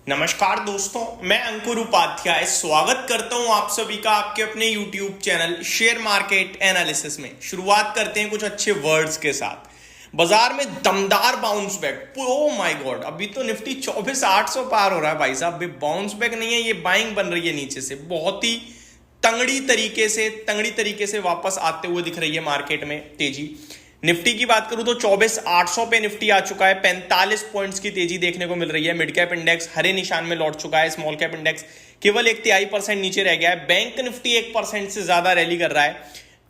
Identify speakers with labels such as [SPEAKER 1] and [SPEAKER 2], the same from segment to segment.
[SPEAKER 1] नमस्कार दोस्तों, मैं अंकुर उपाध्याय स्वागत करता हूं आप सभी का आपके अपने YouTube channel share market analysis में। शुरुआत करते हैं कुछ अच्छे वर्ड्स के साथ। बाजार में दमदार bounce back. Oh my God, अभी तो निफ्टी 24,800 पार हो रहा है भाई साहब। बाउंस बैक नहीं है, ये बाइंग बन रही है नीचे से। बहुत ही तंगड़ी तरीके से वापस आते हुए दिख रही है मार्केट में तेजी। निफ्टी की बात करूं तो 24,800 पे निफ्टी आ चुका है। 45 पॉइंट्स की तेजी देखने को मिल रही है। मिड कैप इंडेक्स हरे निशान में लौट चुका है। स्मॉल कैप इंडेक्स केवल 1/3% नीचे रह गया है। बैंक निफ्टी 1% से ज्यादा रैली कर रहा है,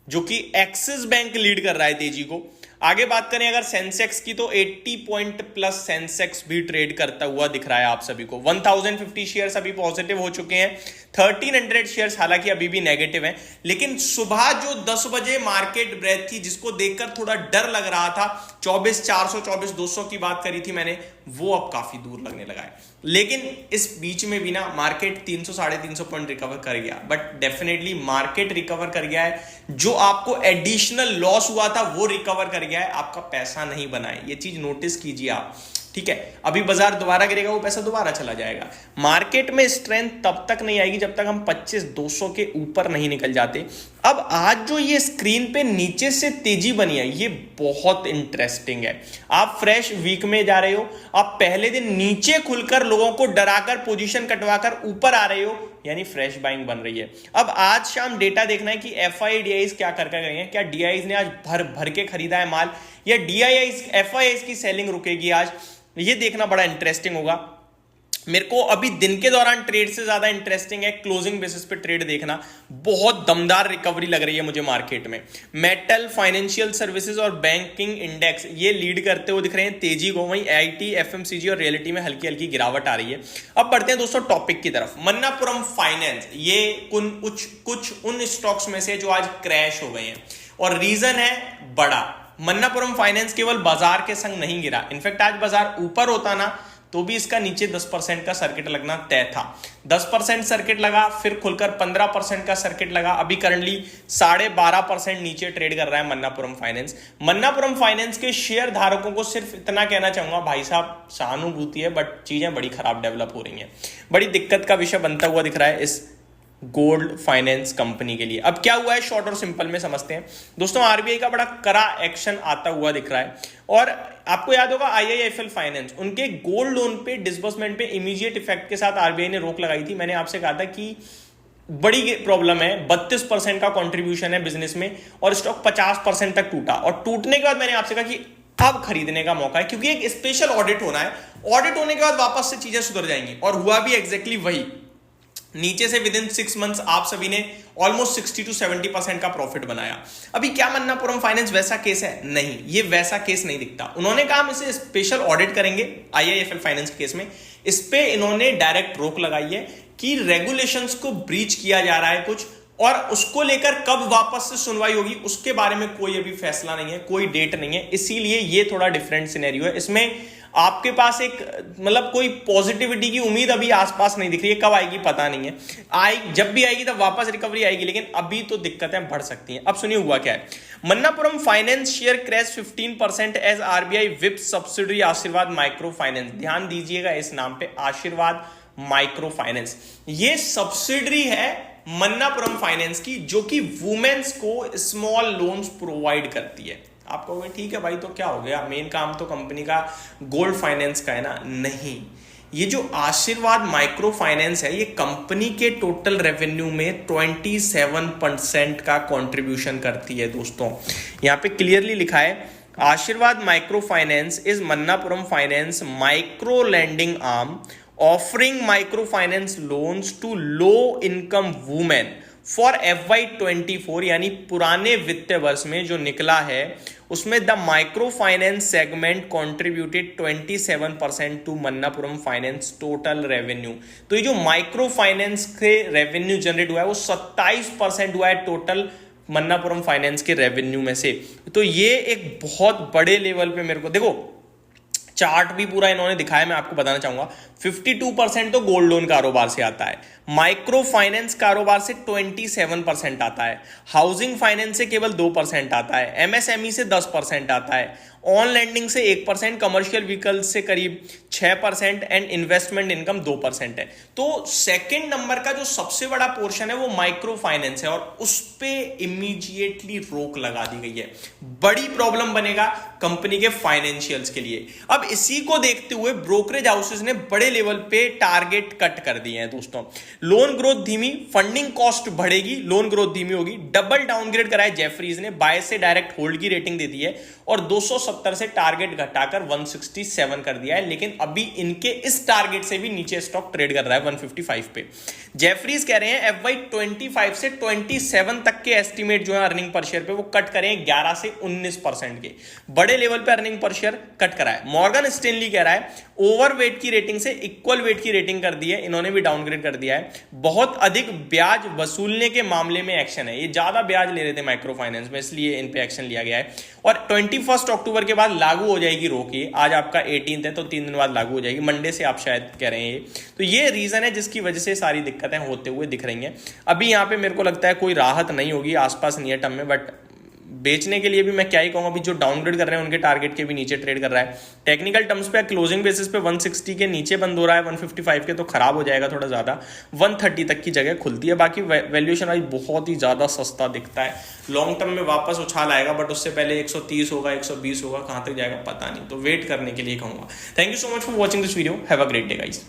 [SPEAKER 1] जो कि एक्सिस बैंक लीड कर रहा है तेजी को। आगे बात करें अगर सेंसेक्स की, तो 80 पॉइंट प्लस सेंसेक्स भी ट्रेड करता हुआ दिख रहा है आप सभी को। 1050 शेयर्स अभी पॉजिटिव हो चुके हैं। 1300 शेयर्स हालांकि अभी भी नेगेटिव हैं, लेकिन सुबह जो 10 बजे मार्केट ब्रेथ थी, जिसको देखकर थोड़ा डर लग रहा था, 24,400 24,200 की बात करी थी मैंने, वो अब काफी दूर लगने लगा है। लेकिन इस बीच में भी ना मार्केट 300 350 पॉइंट रिकवर कर गया, बट डेफिनेटली मार्केट रिकवर कर गया है। जो आपको एडिशनल लॉस हुआ था वो रिकवर कर गया है, आपका पैसा नहीं बना है। ये चीज नोटिस कीजिए आप, ठीक है। अभी बाजार दोबारा गिरेगा, वो पैसा दोबारा चला जाएगा। मार्केट में स्ट्रेंथ तब तक नहीं आएगी जब तक हम 25,200 के ऊपर नहीं निकल जाते। अब आज जो ये स्क्रीन पे नीचे से तेजी बनी है, ये बहुत इंटरेस्टिंग है। आप फ्रेश वीक में जा रहे हो, आप पहले दिन नीचे खुलकर लोगों को डराकर पोजीशन कटवाकर ऊपर आ रहे हो, यानी फ्रेश बाइंग बन रही है। अब आज शाम डेटा देखना है कि एफआईआईज क्या करके गए हैं। क्या डीआईज ने आज भर भर के खरीदा है माल, या डीआईआईज एफआईआईज की सेलिंग रुकेगी आज, ये देखना बड़ा इंटरेस्टिंग होगा। मेरे को अभी दिन के दौरान ट्रेड से ज्यादा इंटरेस्टिंग है क्लोजिंग बेसिस पे ट्रेड देखना। बहुत दमदार रिकवरी लग रही है मुझे मार्केट में। मेटल, फाइनेंशियल सर्विसेज और बैंकिंग इंडेक्स ये लीड करते हुए दिख रहे हैं तेजी को। वहीं आईटी, एफएमसीजी और रियलिटी में हल्की हल्की गिरावट आ रही है। अब बढ़ते हैं दोस्तों टॉपिक की तरफ। मन्नापुरम फाइनेंस, ये कुछ उन स्टॉक्स में से जो आज क्रैश हो गए हैं, और रीजन है बड़ा। मन्नापुरम फाइनेंस केवल बाजार के संग नहीं गिरा, इनफैक्ट आज बाजार ऊपर होता ना तो भी इसका नीचे 10% का सर्किट लगना तय था। 10% सर्किट लगा, फिर खुलकर 15% का सर्किट लगा। अभी करंटली 12.5% नीचे ट्रेड कर रहा है मन्नापुरम फाइनेंस। मन्नापुरम फाइनेंस के शेयर धारकों को सिर्फ इतना कहना चाहूंगा, भाई साहब सहानुभूति है, बट चीजें बड़ी खराब डेवलप हो रही हैं। बड़ी दिक्कत का विषय बनता हुआ दिख रहा है इस गोल्ड फाइनेंस कंपनी के लिए। अब क्या हुआ है शॉर्ट और सिंपल में समझते हैं दोस्तों। आरबीआई का बड़ा कड़ा एक्शन आता हुआ दिख रहा है, और आपको याद होगा आईआईएफएल फाइनेंस, उनके गोल्ड लोन पे डिसबर्समेंट पे इमीडिएट इफेक्ट के साथ आरबीआई ने रोक लगाई थी। मैंने आपसे कहा था कि बड़ी प्रॉब्लम है, 32% का कंट्रीब्यूशन है बिजनेस में, और स्टॉक 50% तक टूटा। और टूटने के बाद मैंने आपसे कहा कि अब खरीदने का मौका है, क्योंकि एक स्पेशल ऑडिट होना है। ऑडिट होने के बाद वापस से चीजें सुधर जाएंगी, और हुआ भी एग्जैक्टली वही। नीचे से विद इन 6 मंथ्स आप सभी ने ऑलमोस्ट 60 to 70% का प्रॉफिट बनाया। अभी क्या मन्नापुरम फाइनेंस वैसा केस है? नहीं, ये वैसा केस नहीं दिखता। उन्होंने कहा हम इसे स्पेशल ऑडिट करेंगे आईआईएफएल फाइनेंस के केस में। इस पे इन्होंने डायरेक्ट रोक लगाई है कि रेगुलेशंस को ब्रीच किया जा रहा है कुछ, और उसको लेकर कब वापस से सुनवाई होगी उसके बारे में कोई अभी फैसला नहीं है, कोई डेट नहीं है। इसीलिए ये थोड़ा डिफरेंट सिनेरियो है। इसमें आपके पास एक मतलब कोई पॉजिटिविटी की उम्मीद अभी आसपास नहीं दिख रही है। कब आएगी पता नहीं है, जब भी आएगी तब वापस रिकवरी आएगी, लेकिन अभी तो दिक्कतें बढ़ सकती हैं। अब सुनिए हुआ क्या है। Manappuram finance share crash 15% as RBI whip subsidiary Asirvad micro finance. ध्यान दीजिएगा इस नाम पे, आशीर्वाद माइक्रो फाइनेंस। ये सब्सिडरी है मन्नापुरम फाइनेंस की, जो कि वुमेन्स को स्मॉल लोन्स प्रोवाइड करती है। आप कहोगे ठीक है भाई, तो क्या हो गया, मेन काम तो कंपनी का गोल्ड फाइनेंस का है ना। नहीं, ये जो आशीर्वाद माइक्रो फाइनेंस है, ये कंपनी के टोटल रेवेन्यू में 27% का कंट्रीब्यूशन करती है दोस्तों। यहां पे क्लियरली लिखा है, Asirvad micro finance is Manappuram finance micro lending arm offering micro finance loans to low income women for FY24, यानी पुराने वित्तीय वर्ष में जो निकला है उसमें the micro finance segment contributed 27% to Manappuram finance total revenue. तो ये जो माइक्रो फाइनेंस के रेवेन्यू जनरेट हुआ है वो 27% हुआ है टोटल मन्नापुरम फाइनेंस के रेवेन्यू में से। तो ये एक बहुत बड़े लेवल पे, मेरे को देखो चार्ट भी पूरा इन्होंने दिखाया, मैं आपको बताना चाहूंगा। 52% तो गोल्ड लोन कारोबार से आता है, माइक्रो फाइनेंस कारोबार से 27% आता है, हाउसिंग फाइनेंस से केवल 2% आता है, एमएसएमई से 10% आता है, ऑन लैंडिंग से 1%, कमर्शियल व्हीकल से करीब 6% एंड इन्वेस्टमेंट इनकम 2% है। तो सेकंड नंबर का जो सबसे बड़ा पोर्शन है वो माइक्रो फाइनेंस है और उस पे इमीडिएटली रोक लगा दी गई है। बड़ी प्रॉब्लम बनेगा कंपनी के फाइनेंशियल्स के लिए। अब इसी को देखते हुए ब्रोकरेज हाउसेस ने बड़े लेवल पे टारगेट कट कर दिए हैं दोस्तों। लोन ग्रोथ धीमी, फंडिंग कॉस्ट बढ़ेगी, लोन ग्रोथ धीमी होगी। डबल डाउनग्रेड कराया जेफरीज ने, बाय से डायरेक्ट होल्ड की रेटिंग दे दी है और 270 से टारगेट घटाकर 167 कर दिया है। लेकिन अभी इनके इस टारगेट से भी नीचे स्टॉक ट्रेड कर रहा है 155 पे। जेफरीज कह रहे हैं FY25 से 27 तक के एस्टिमेट जो है अर्निंग पर शेयर पे वो कट करें 11 से 19% के। बड़े लेवल पे अर्निंग पर शेयर कट करा है। मॉर्गन स्टैनली कह रहा है ओवरवेट की रेटिंग से इक्वल वेट की रेटिंग कर दी है, इन्होंने भी डाउनग्रेड कर दिया है। बहुत अधिक ब्याज वसूलने के मामले में एक्शन है, ये ज्यादा ब्याज ले रहे थे माइक्रो फाइनेंस में, इसलिए इन पे एक्शन लिया गया है। और 21 अक्टूबर के बाद लागू हो जाएगी रोक। ये आज आपका 18 है तो 3 दिन बाद लागू हो जाएगी, मंडे से आप शायद कह रहे हैं। तो ये रीजन है जिसकी वजह से सारी दिक्कतें होते हुए दिख रही हैं। अभी यहाँ पे मेरे को लगता है कोई राहत नहीं होगी आसपास नियर टर्म में, बट बेचने के लिए भी मैं क्या ही कहूंगा, अभी जो डाउनग्रेड कर रहे हैं उनके टारगेट के भी नीचे ट्रेड कर रहा है। टेक्निकल टर्म्स पे क्लोजिंग बेसिस पे 160 के नीचे बंद हो रहा है, 155 के तो खराब हो जाएगा थोड़ा ज्यादा, 130 तक की जगह खुलती है। बाकी वैल्यूएशन वाइज बहुत ही ज्यादा सस्ता दिखता है। लॉन्ग टर्म में वापस उछाल आएगा, बट उससे पहले 130 होगा, 120 होगा, कहां तक जाएगा पता नहीं, तो वेट करने के लिए कहूंगा। Thank you so much for watching this video, have a great day guys.